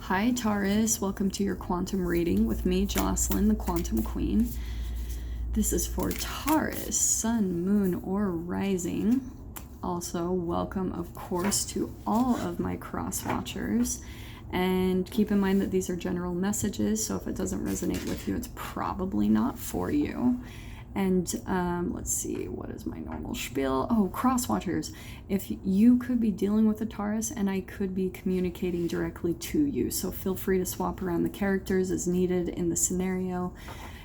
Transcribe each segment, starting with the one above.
Hi Taurus, welcome to your quantum reading with me, Jocelyn, the Quantum Queen. This is for Taurus, Sun, Moon, or Rising. Also, welcome, of course, to all of my cross watchers. And keep in mind that these are general messages, so if it doesn't resonate with you, it's probably not for you. And let's see, what is my normal spiel? Oh, cross watchers. If you could be dealing with a Taurus and I could be communicating directly to you, so feel free to swap around the characters as needed in the scenario.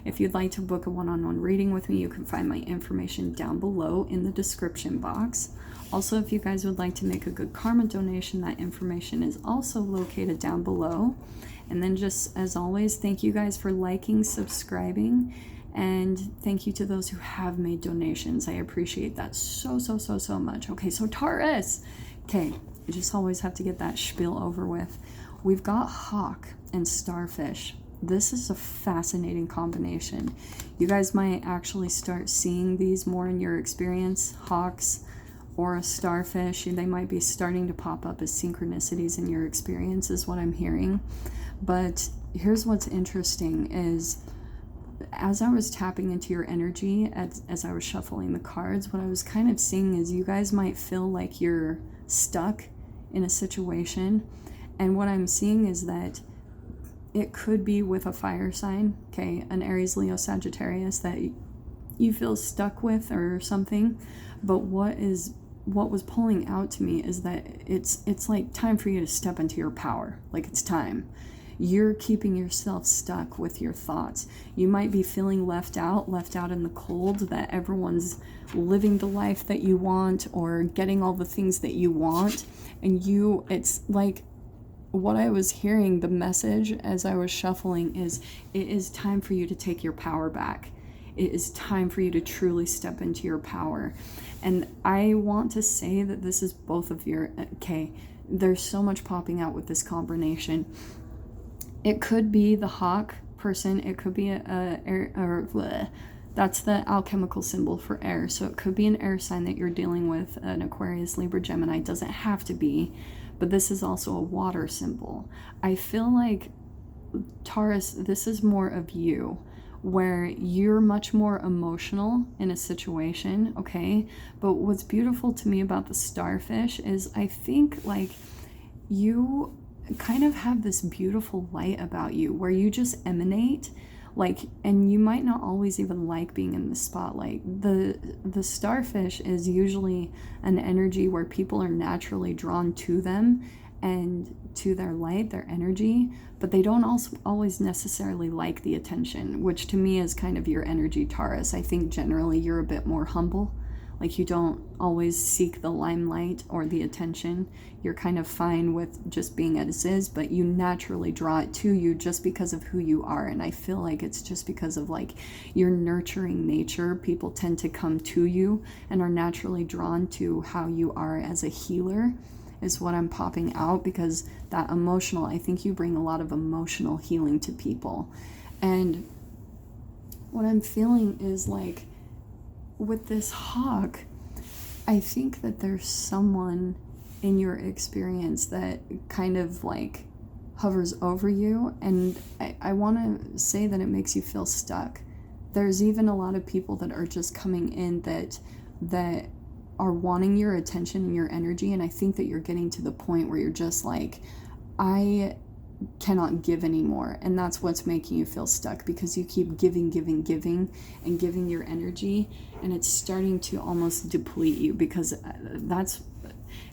If you'd like to book a one-on-one reading with me, you can find my information down below in the description box. Also, if you guys would like to make a good karma donation, that information is also located down below. And then just as always, thank you guys for liking, subscribing, and thank you to those who have made donations. I appreciate that so much. Okay, so Taurus. Okay, you just always have to get that spiel over with. We've got hawk and starfish. This is a fascinating combination. You guys might actually start seeing these more in your experience. Hawks or a starfish, they might be starting to pop up as synchronicities in your experience, is what I'm hearing. But here's what's interesting is, as I was tapping into your energy, as I was shuffling the cards, what I was kind of seeing is you guys might feel like you're stuck in a situation. And what I'm seeing is that it could be with a fire sign, okay, an Aries, Leo, Sagittarius, that you feel stuck with or something. But what was pulling out to me is that it's like time for you to step into your power. Like, it's time. You're keeping yourself stuck with your thoughts. You might be feeling left out in the cold, that everyone's living the life that you want or getting all the things that you want. And it's like what I was hearing, the message as I was shuffling is, it is time for you to take your power back. It is time for you to truly step into your power. And I want to say that this is both of your, okay, there's so much popping out with this combination. It could be the hawk person. It could be that's the alchemical symbol for air. So it could be an air sign that you're dealing with, an Aquarius, Libra, Gemini. It doesn't have to be, but this is also a water symbol. I feel like, Taurus, this is more of you, where you're much more emotional in a situation, okay? But what's beautiful to me about the starfish is I think like you kind of have this beautiful light about you where you just emanate, like, and you might not always even like being in the spotlight. The starfish is usually an energy where people are naturally drawn to them and to their light, their energy, but they don't also always necessarily like the attention, which to me is kind of your energy, Taurus. I think generally you're a bit more humble. Like, you don't always seek the limelight or the attention. You're kind of fine with just being as is, but you naturally draw it to you just because of who you are. And I feel like it's just because of like your nurturing nature. People tend to come to you and are naturally drawn to how you are as a healer, is what I'm popping out, because that emotional, I think you bring a lot of emotional healing to people. And what I'm feeling is like, with this hawk, I think that there's someone in your experience that kind of like hovers over you, and I want to say that it makes you feel stuck. There's even a lot of people that are just coming in that are wanting your attention and your energy, and I think that you're getting to the point where you're just like, I cannot give anymore, and that's what's making you feel stuck, because you keep giving and giving your energy, and it's starting to almost deplete you, because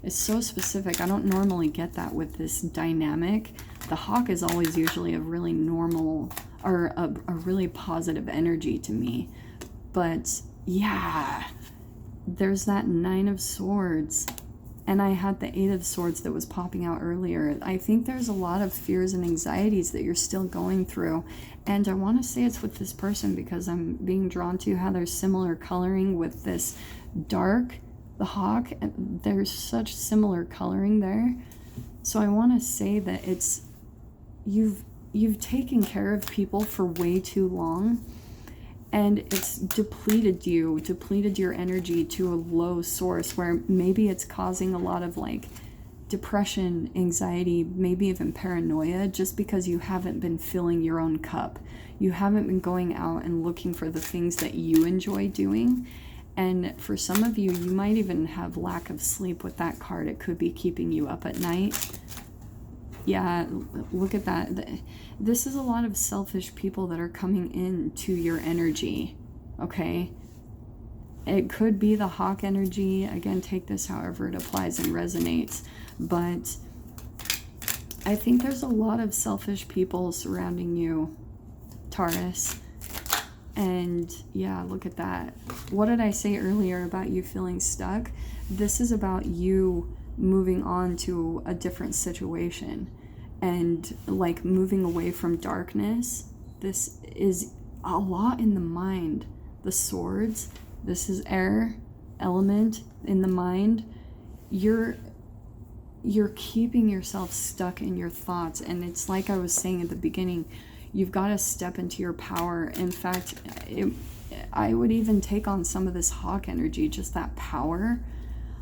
it's so specific. I don't normally get that with this dynamic. The hawk is always usually a really normal or a really positive energy to me, but yeah, there's that 9 of Swords. And I had the 8 of Swords that was popping out earlier. I think there's a lot of fears and anxieties that you're still going through. And I want to say it's with this person because I'm being drawn to how there's similar coloring with this dark, the hawk. And there's such similar coloring there. So I want to say that it's, you've taken care of people for way too long. And it's depleted your energy to a low source where maybe it's causing a lot of like depression, anxiety, maybe even paranoia, just because you haven't been filling your own cup. You haven't been going out and looking for the things that you enjoy doing. And for some of you, you might even have lack of sleep with that card. It could be keeping you up at night. Yeah, look at that. This is a lot of selfish people that are coming into your energy, okay? It could be the hawk energy. Again, take this however it applies and resonates. But I think there's a lot of selfish people surrounding you, Taurus. And yeah, look at that. What did I say earlier about you feeling stuck? This is about you moving on to a different situation and like moving away from darkness. This is a lot in the mind. The swords, this is air element in the mind. You're keeping yourself stuck in your thoughts, and it's like I was saying at the beginning, you've got to step into your power. In fact, I would even take on some of this hawk energy, just that power.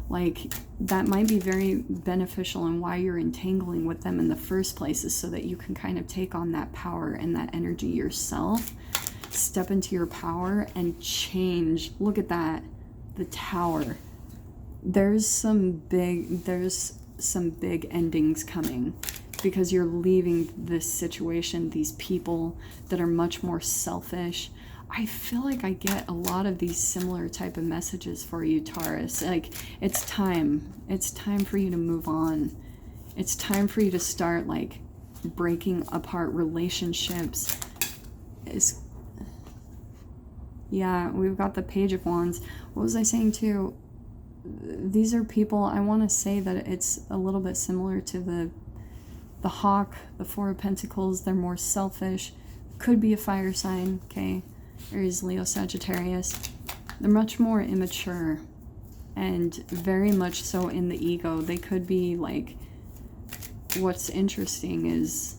Like, that might be very beneficial, and why you're entangling with them in the first place is so that you can kind of take on that power and that energy yourself. Step into your power and change. Look at that. The Tower. There's some big endings coming, because you're leaving this situation, these people that are much more selfish. I feel like I get a lot of these similar type of messages for you, Taurus. Like, it's time. It's time for you to move on. It's time for you to start, like, breaking apart relationships. Yeah, we've got the Page of Wands. What was I saying too? These are people, I want to say that it's a little bit similar to the Hawk, the Four of Pentacles. They're more selfish. Could be a fire sign, okay? Aries, Leo, Sagittarius. They're much more immature and very much so in the ego. They could be like, what's interesting is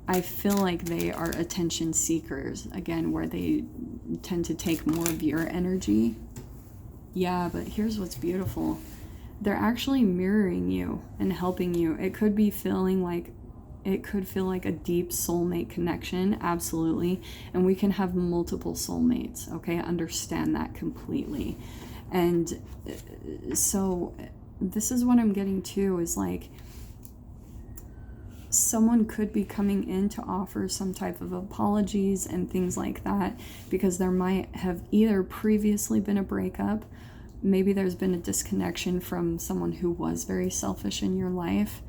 I feel like they are attention seekers, again, where they tend to take more of your energy. Yeah, but here's what's beautiful. They're actually mirroring you and helping you. It could feel like a deep soulmate connection, absolutely. And we can have multiple soulmates, okay? Understand that completely. And so this is what I'm getting to, is like, someone could be coming in to offer some type of apologies and things like that, because there might have either previously been a breakup, maybe there's been a disconnection from someone who was very selfish in your life,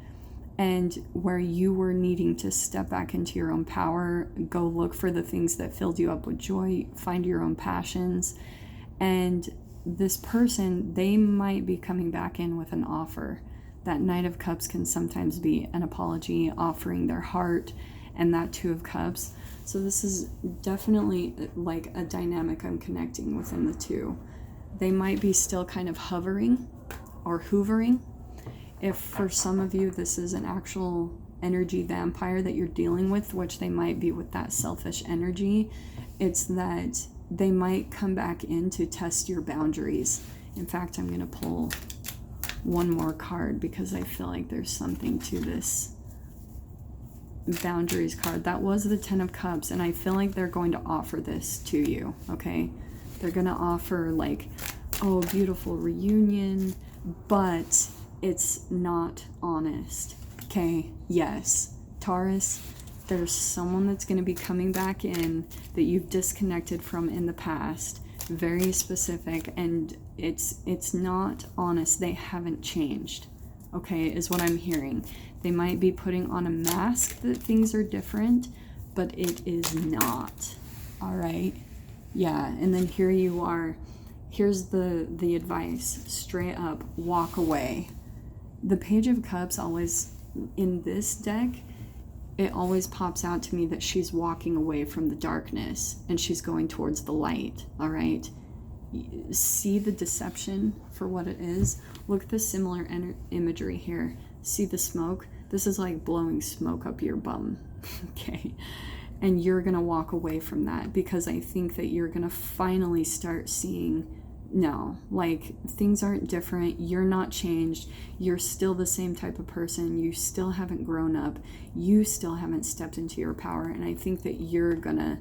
and where you were needing to step back into your own power, go look for the things that filled you up with joy, find your own passions. And this person, they might be coming back in with an offer. That Knight of Cups can sometimes be an apology, offering their heart, and that Two of Cups. So this is definitely like a dynamic I'm connecting within the two. They might be still kind of hovering or hoovering. If for some of you this is an actual energy vampire that you're dealing with, which they might be with that selfish energy, it's that they might come back in to test your boundaries. In fact, I'm going to pull one more card because I feel like there's something to this boundaries card. That was the Ten of Cups, and I feel like they're going to offer this to you, okay? They're going to offer like, oh, beautiful reunion, but it's not honest, okay? Yes, Taurus, there's someone that's going to be coming back in that you've disconnected from in the past, very specific, and it's not honest. They haven't changed, okay, is what I'm hearing. They might be putting on a mask that things are different, but it is not, all right? Yeah, and then here you are. Here's the advice, straight up, walk away. The Page of Cups always, in this deck, it always pops out to me that she's walking away from the darkness and she's going towards the light, all right? See the deception for what it is. Look at the similar imagery here. See the smoke? This is like blowing smoke up your bum, okay? And you're going to walk away from that, because I think that you're going to finally start seeing no, like things aren't different. You're not changed. You're still the same type of person. You still haven't grown up. You still haven't stepped into your power. And I think that you're gonna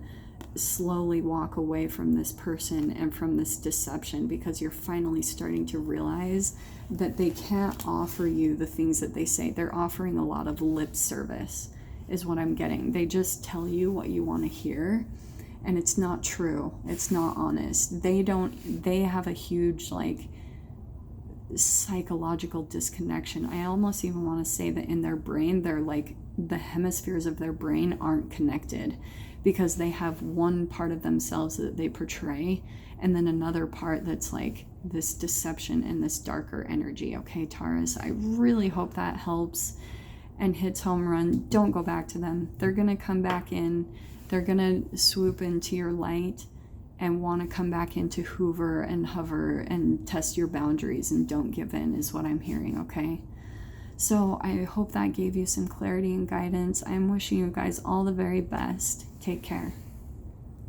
slowly walk away from this person and from this deception, because you're finally starting to realize that they can't offer you the things that they say. They're offering a lot of lip service, is what I'm getting. They just tell you what you want to hear. And it's not true. It's not honest. They have a huge like psychological disconnection. I almost even want to say that in their brain, they're like, the hemispheres of their brain aren't connected, because they have one part of themselves that they portray, and then another part that's like this deception and this darker energy. Okay, Taurus, I really hope that helps and hits home run. Don't go back to them. They're going to come back in. They're going to swoop into your light and want to come back into Hoover and hover and test your boundaries, and don't give in, is what I'm hearing, okay? So I hope that gave you some clarity and guidance. I'm wishing you guys all the very best. Take care.